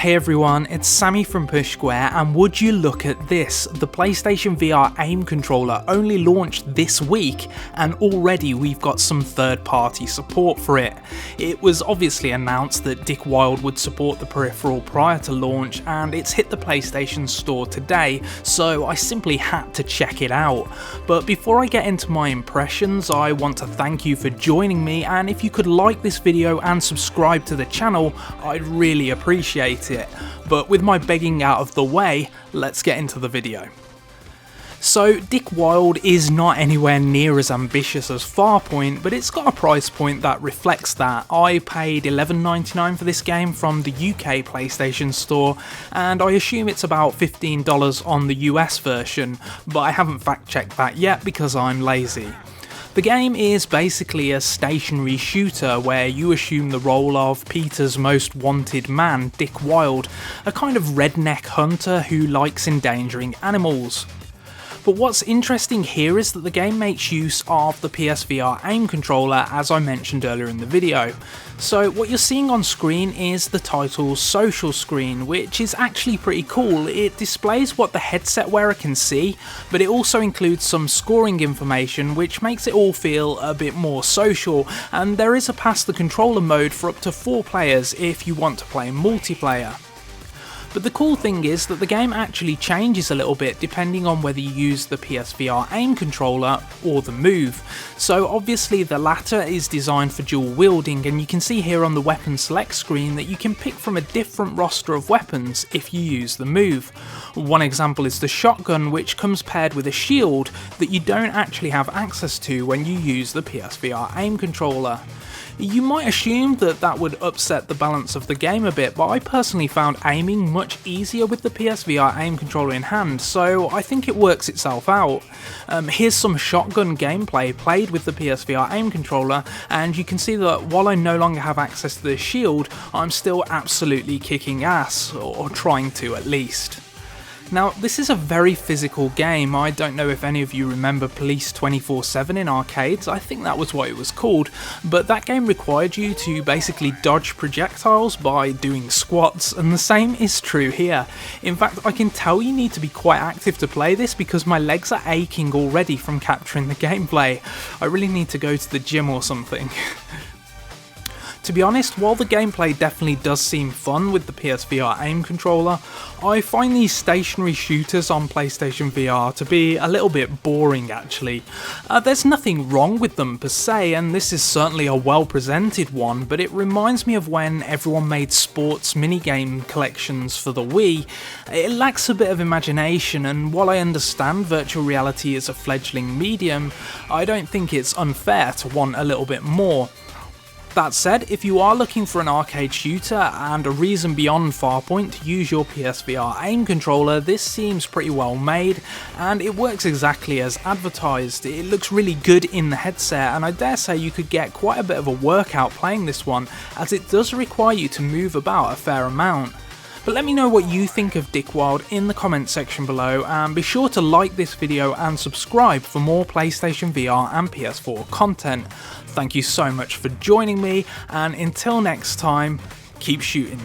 Hey everyone, it's Sammy from Push Square, and would you look at this, the PlayStation VR aim controller only launched this week and already we've got some third-party support for it. It was obviously announced that Dick Wilde would support the peripheral prior to launch, and it's hit the PlayStation Store today, so I simply had to check it out. But before I get into my impressions, I want to thank you for joining me, and if you could like this video and subscribe to the channel, I'd really appreciate it. But with my begging out of the way, let's get into the video. So Dick Wilde is not anywhere near as ambitious as Farpoint, but it's got a price point that reflects that. I paid $11.99 for this game from the UK PlayStation Store, and I assume it's about $15 on the US version, but I haven't fact checked that yet because I'm lazy. The game is basically a stationary shooter where you assume the role of Peter's most wanted man, Dick Wilde, a kind of redneck hunter who likes endangering animals. But what's interesting here is that the game makes use of the PSVR aim controller, as I mentioned earlier in the video. So what you're seeing on screen is the title's social screen, which is actually pretty cool. It displays what the headset wearer can see, but it also includes some scoring information which makes it all feel a bit more social, and there is a pass the controller mode for up to 4 players if you want to play multiplayer. But the cool thing is that the game actually changes a little bit depending on whether you use the PSVR aim controller or the Move. So obviously the latter is designed for dual wielding, and you can see here on the weapon select screen that you can pick from a different roster of weapons if you use the Move. One example is the shotgun, which comes paired with a shield that you don't actually have access to when you use the PSVR aim controller. You might assume that that would upset the balance of the game a bit, but I personally found aiming much easier with the PSVR aim controller in hand, so I think it works itself out. Here's some shotgun gameplay played with the PSVR aim controller, and you can see that while I no longer have access to the shield, I'm still absolutely kicking ass, or trying to at least. Now, this is a very physical game. I don't know if any of you remember Police 24/7 in arcades, I think that was what it was called, but that game required you to basically dodge projectiles by doing squats, and the same is true here. In fact, I can tell you need to be quite active to play this because my legs are aching already from capturing the gameplay. I really need to go to the gym or something. To be honest, while the gameplay definitely does seem fun with the PSVR aim controller, I find these stationary shooters on PlayStation VR to be a little bit boring actually. There's nothing wrong with them per se, and this is certainly a well presented one, but it reminds me of when everyone made sports minigame collections for the Wii. It lacks a bit of imagination, and while I understand virtual reality is a fledgling medium, I don't think it's unfair to want a little bit more. That said, if you are looking for an arcade shooter and a reason beyond Farpoint to use your PSVR aim controller, this seems pretty well made, and it works exactly as advertised. It looks really good in the headset, and I dare say you could get quite a bit of a workout playing this one, as it does require you to move about a fair amount. But let me know what you think of Dick Wilde in the comments section below, and be sure to like this video and subscribe for more PlayStation VR and PS4 content. Thank you so much for joining me, and until next time, keep shooting.